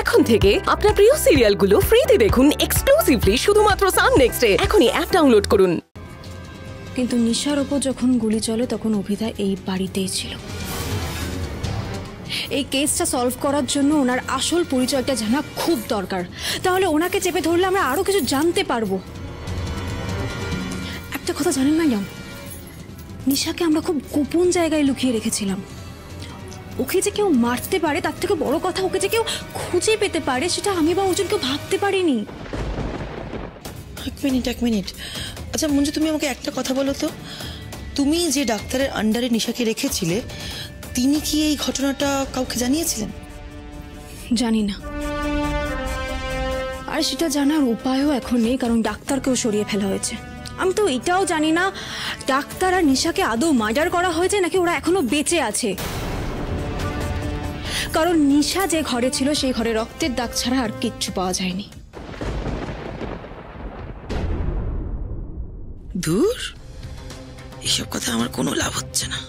এখন থেকে আপনার প্রিয় সিরিয়ালগুলো ফ্রিতে দেখুন এক্সক্লুসিভলি শুধুমাত্র সান নেক্সটে। এখনই অ্যাপ ডাউনলোড করুন। কিন্তু নিশার ওপর যখন গুলি চলে তখন অভিধা এই বাড়িতেই ছিল। এই কেসটা সলভ করার জন্য ওনার আসল পরিচয়টা জানা খুব দরকার, তাহলে ওনাকে চেপে ধরলে আমরা আরো কিছু জানতে পারবো। একটা কথা জানেন ম্যাডাম, নিশাকে আমরা খুব গোপন জায়গায় লুকিয়ে রেখেছিলাম। ওকে যে কেউ মারতে পারে তার থেকে বড় কথা, ওকে যে কেউ খুঁজে পেতে পারে সেটা আমি বা অর্জুন কেউ ভাবতে পারিনি। এক মিনিট। আচ্ছা মঞ্জু, তুমি আমাকে একটা কথা বলো তো, তুমি যে ডাক্তারের আন্ডারে নিশাকে রেখেছিলে তিনি কি এই ঘটনাটা কাউকে জানিয়েছিলেন? জানি না, আর সেটা জানার উপায়ও এখন নেই, কারণ ডাক্তারকেও সরিয়ে ফেলা হয়েছে। আমি তো এটাও জানি না ডাক্তার আর নিশাকে আদৌ মার্ডার করা হয়েছে নাকি ওরা এখনো বেঁচে আছে, কারণ নিশা যে ঘরে ছিল সেই ঘরে রক্তের দাগ ছাড়া আর কিচ্ছু পাওয়া যায়নি। দূর, এসব কথা আমার কোনো লাভ হচ্ছে না,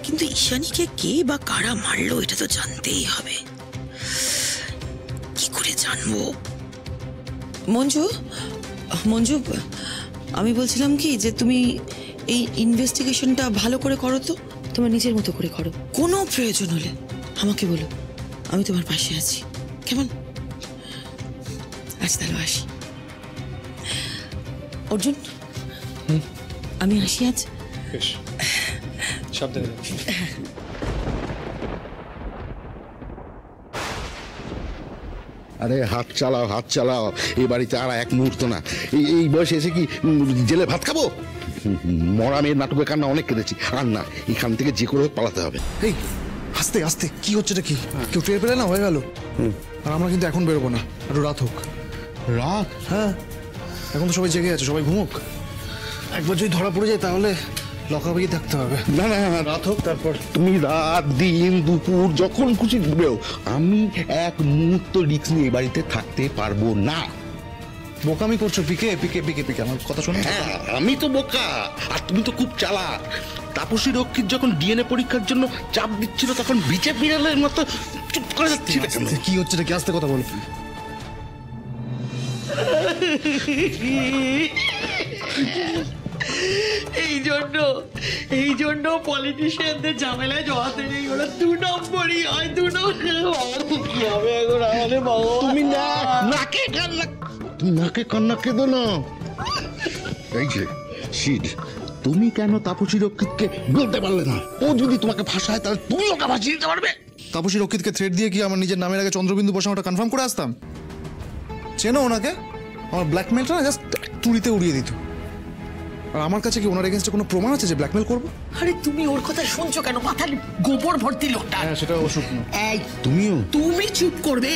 কিন্তু ঈশানীকে কে বা কারা মারলো এটা তো জানতেই হবে। কি করে জানবো? মঞ্জু, আমি বলছিলাম কি যে তুমি এই ইনভেস্টিগেশনটা ভালো করে করো তো, তোমার নিজের মতো করে করো। কোনো প্রয়োজন হলে আমাকে বলো, আমি তোমার পাশে আছি, কেমন? আজ তাহলে আসি। অর্জুন, আমি আসি আজ। সাবধানে। আরে হাত চালাও, এই বাড়িতে আর এক মুহূর্ত না। এই বয়সে এসে কি জেলে ভাত খাবো? মরা মেয়ের নাটকের কান্না অনেক কেটেছি, আর না, এখান থেকে যে করে পালাতে হবে। এই আস্তে আস্তে, কি হচ্ছে এটা? কি কেউ টের পেলে না হয়ে গেল। আর আমরা কিন্তু এখন বেরোবো না, একটু রাত হোক। রাত? হ্যাঁ, এখন তো সবাই জেগে আছে, সবাই ঘুমোক। একবার যদি ধরা পড়ে যায় তাহলে লকাবেই থাকতে হবে। না, রাত হোক, তারপর তুমি রাত দিন দুপুর যখন খুশি ঘুরেও, আমি এক মুহূর্ত রিস্ক নিয়ে এই বাড়িতে থাকতে পারবো না। বোকামি করছো পিকে, আমার কথা শোনো। হ্যাঁ, আমি তো বোকা, আর তুমি তো খুব চালাক। তাপসী রক্ষিত যখন ডিএনএ পরীক্ষার জন্য চাপ দিচ্ছিল তখন বিচে বিড়ালের মতো চুপ করে যাচ্ছিল। কি হচ্ছে এটা? কি আস্তে কথা বলো। এই জন্য পলিটিশিয়ানদের ঝামেলায় জড়াতে নেই, ওরা 2 নম্বরই হয়। 2 নম্বর কি হবে এখন আমাদের? তুমি নাকে কান্না কেঁদো না। এই যে শীত, তুমি কেন তাপসী রক্ষিতকে বলতে পারলে না? ও যদি তোমাকে ভাসায় তাহলে তুমি ওকে ভাসিয়ে দিতে পারবে। তাপসী রক্ষিতকে থ্রেট দিয়ে কি আমার নিজের নামের আগে চন্দ্রবিন্দু বসা ওটা কনফার্ম করে আসতাম? চেনো ওনাকে? আমার ব্ল্যাকমেলটা না জাস্ট তুড়িতে উড়িয়ে দিত। আর আমার কাছে কি ওনার এগেইনস্টে কোনো প্রমাণ আছে যে ব্ল্যাকমেল করবো? আরে তুমি ওর কথা শুনছো কেন? মাথায় গোবর ভর্তি লোকটা। হ্যাঁ, সেটা অসুখ না। এই তুমি চুপ করবে।